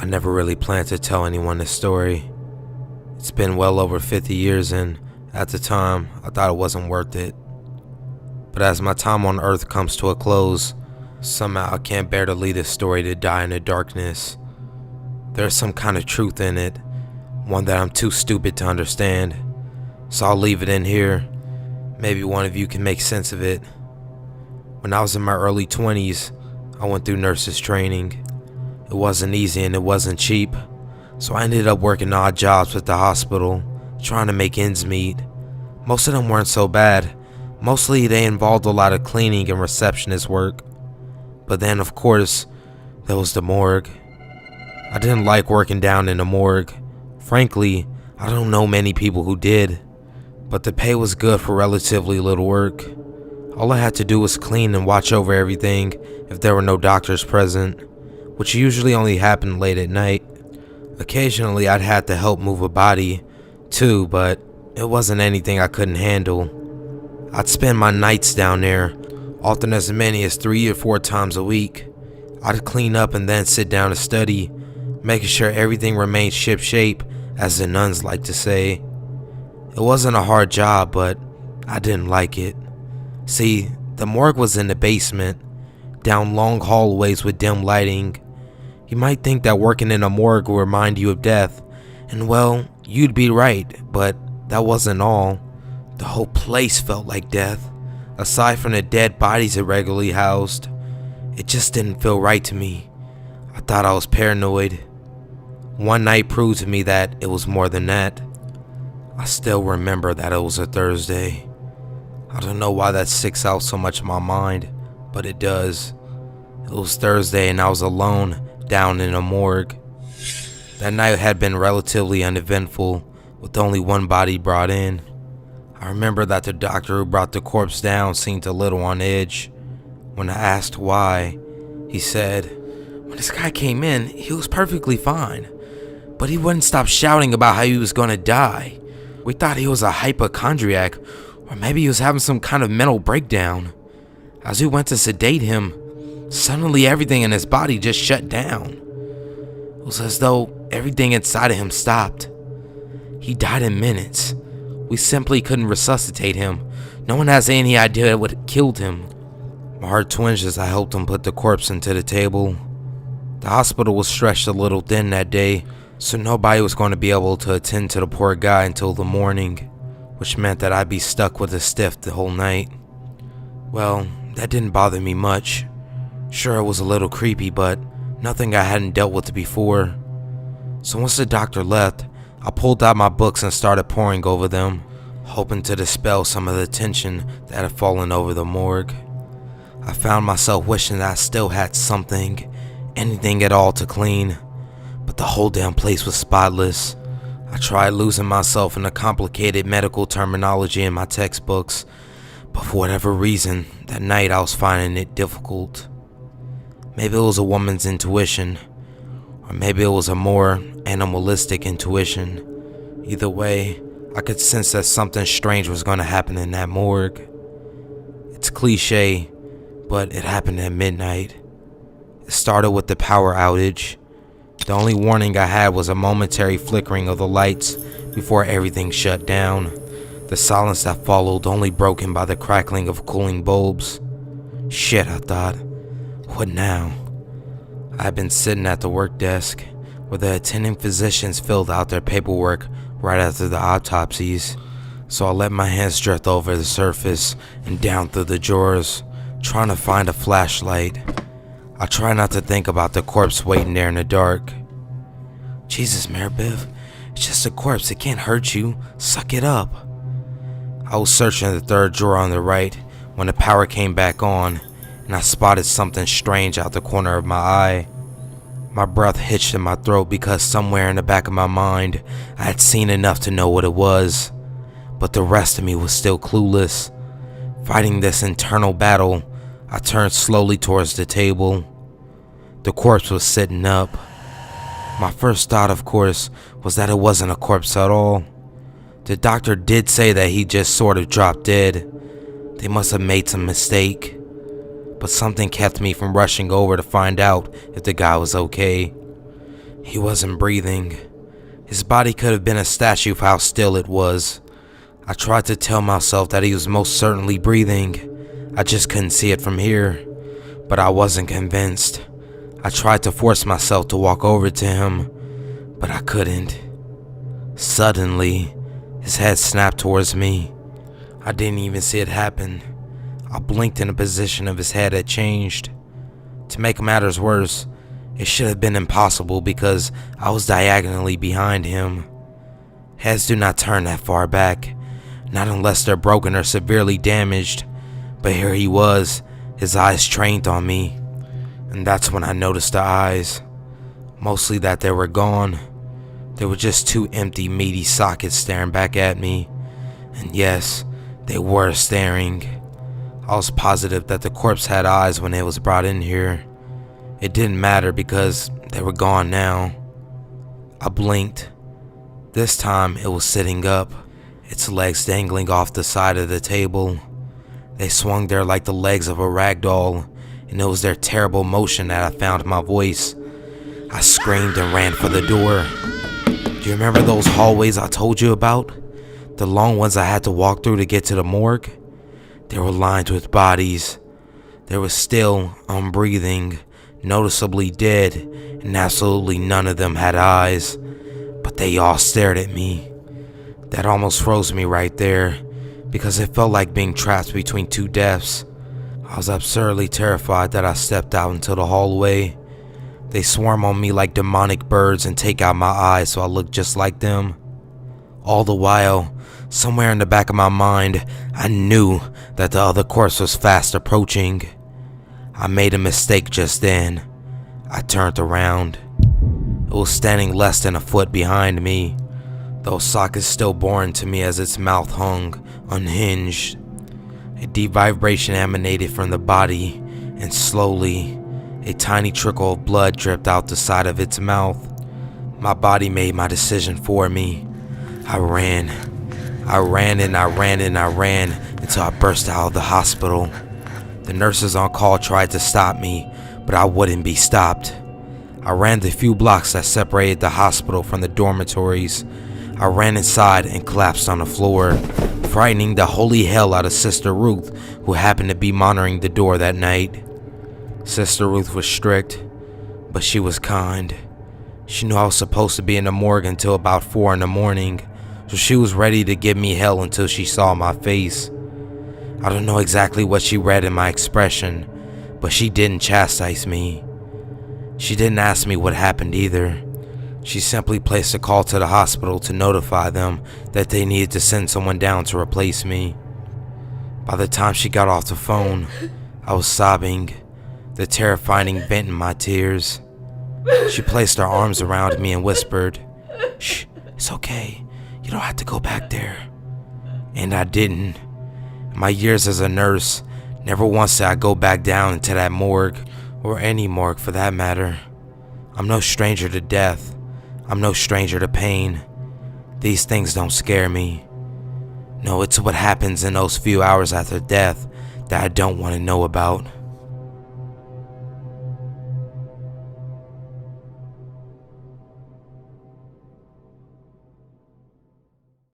I never really planned to tell anyone this story. It's been well over 50 years and at the time, I thought it wasn't worth it. But as my time on Earth comes to a close, somehow I can't bear to leave this story to die in the darkness. There's some kind of truth in it, one that I'm too stupid to understand. So I'll leave it in here. Maybe one of you can make sense of it. When I was in my early 20s, I went through nurses training. It wasn't easy and it wasn't cheap, so I ended up working odd jobs at the hospital, trying to make ends meet. Most of them weren't so bad. Mostly they involved a lot of cleaning and receptionist work. But then of course, there was the morgue. I didn't like working down in the morgue. Frankly, I don't know many people who did. But the pay was good for relatively little work. All I had to do was clean and watch over everything if there were no doctors present, which usually only happened late at night. Occasionally I'd have to help move a body too, but it wasn't anything I couldn't handle. I'd spend my nights down there, often as many as 3 or 4 times a week. I'd clean up and then sit down to study, making sure everything remained ship-shape, as the nuns like to say. It wasn't a hard job, but I didn't like it. See, the morgue was in the basement, down long hallways with dim lighting. You might think that working in a morgue will remind you of death, and well, you'd be right, but that wasn't all. The whole place felt like death, aside from the dead bodies it regularly housed. It just didn't feel right to me. I thought I was paranoid. One night proved to me that it was more than that. I still remember that it was a Thursday. I don't know why that sticks out so much in my mind, but it does. It was Thursday and I was alone down in a morgue. That night had been relatively uneventful, with only one body brought in. I remember that the doctor who brought the corpse down seemed a little on edge. When I asked why, he said, "When this guy came in, he was perfectly fine, but he wouldn't stop shouting about how he was gonna die. We thought he was a hypochondriac, or maybe he was having some kind of mental breakdown. As we went to sedate him, suddenly everything in his body just shut down. It was as though everything inside of him stopped. He died in minutes. We simply couldn't resuscitate him. No one has any idea what killed him." My heart twinged as I helped him put the corpse into the table. The hospital was stretched a little thin that day, so nobody was going to be able to attend to the poor guy until the morning, which meant that I'd be stuck with a stiff the whole night. Well, that didn't bother me much. Sure, it was a little creepy, but nothing I hadn't dealt with before. So once the doctor left, I pulled out my books and started poring over them, hoping to dispel some of the tension that had fallen over the morgue. I found myself wishing that I still had something, anything at all to clean, but the whole damn place was spotless. I tried losing myself in the complicated medical terminology in my textbooks, but for whatever reason, that night I was finding it difficult. Maybe it was a woman's intuition, or maybe it was a more animalistic intuition. Either way, I could sense that something strange was going to happen in that morgue. It's cliche, but it happened at midnight. It started with the power outage. The only warning I had was a momentary flickering of the lights before everything shut down. The silence that followed only broken by the crackling of cooling bulbs. Shit, I thought. What now? I had been sitting at the work desk, where the attending physicians filled out their paperwork right after the autopsies, so I let my hands drift over the surface and down through the drawers, trying to find a flashlight. I try not to think about the corpse waiting there in the dark. Jesus, Marabiv, it's just a corpse, it can't hurt you, suck it up. I was searching the third drawer on the right when the power came back on, and I spotted something strange out the corner of my eye. My breath hitched in my throat because somewhere in the back of my mind, I had seen enough to know what it was, but the rest of me was still clueless. Fighting this internal battle, I turned slowly towards the table. The corpse was sitting up. My first thought, of course, was that it wasn't a corpse at all. The doctor did say that he just sort of dropped dead. They must have made some mistake. But something kept me from rushing over to find out if the guy was okay. He wasn't breathing. His body could have been a statue for how still it was. I tried to tell myself that he was most certainly breathing. I just couldn't see it from here. But I wasn't convinced. I tried to force myself to walk over to him, but I couldn't. Suddenly, his head snapped towards me. I didn't even see it happen. I blinked and the position of his head had changed. To make matters worse, it should have been impossible because I was diagonally behind him. Heads do not turn that far back, not unless they're broken or severely damaged. But here he was, his eyes trained on me. And that's when I noticed the eyes. Mostly that they were gone. They were just two empty, meaty sockets staring back at me. And yes, they were staring. I was positive that the corpse had eyes when it was brought in here. It didn't matter because they were gone now. I blinked. This time it was sitting up, its legs dangling off the side of the table. They swung there like the legs of a rag doll, and it was their terrible motion that I found my voice. I screamed and ran for the door. Do you remember those hallways I told you about? The long ones I had to walk through to get to the morgue? They were lined with bodies. They were still, unbreathing, noticeably dead, and absolutely none of them had eyes. But they all stared at me. That almost froze me right there, because it felt like being trapped between two deaths. I was absurdly terrified that I stepped out into the hallway. They swarm on me like demonic birds and take out my eyes so I look just like them. All the while, somewhere in the back of my mind, I knew that the other corpse was fast approaching. I made a mistake just then. I turned around. It was standing less than a foot behind me, those sockets still boring to me as its mouth hung, unhinged. A deep vibration emanated from the body, and slowly, a tiny trickle of blood dripped out the side of its mouth. My body made my decision for me. I ran until I burst out of the hospital. The nurses on call tried to stop me, but I wouldn't be stopped. I ran the few blocks that separated the hospital from the dormitories. I ran inside and collapsed on the floor, frightening the holy hell out of Sister Ruth, who happened to be monitoring the door that night. Sister Ruth was strict, but she was kind. She knew I was supposed to be in the morgue until about 4 in the morning, so she was ready to give me hell until she saw my face. I don't know exactly what she read in my expression, but she didn't chastise me. She didn't ask me what happened either. She simply placed a call to the hospital to notify them that they needed to send someone down to replace me. By the time she got off the phone, I was sobbing, the terror finding vent in my tears. She placed her arms around me and whispered, "Shh, it's okay. You don't have to go back there." And I didn't. In my years as a nurse, never once did I go back down into that morgue, or any morgue for that matter. I'm no stranger to death. I'm no stranger to pain. These things don't scare me. No, it's what happens in those few hours after death that I don't want to know about.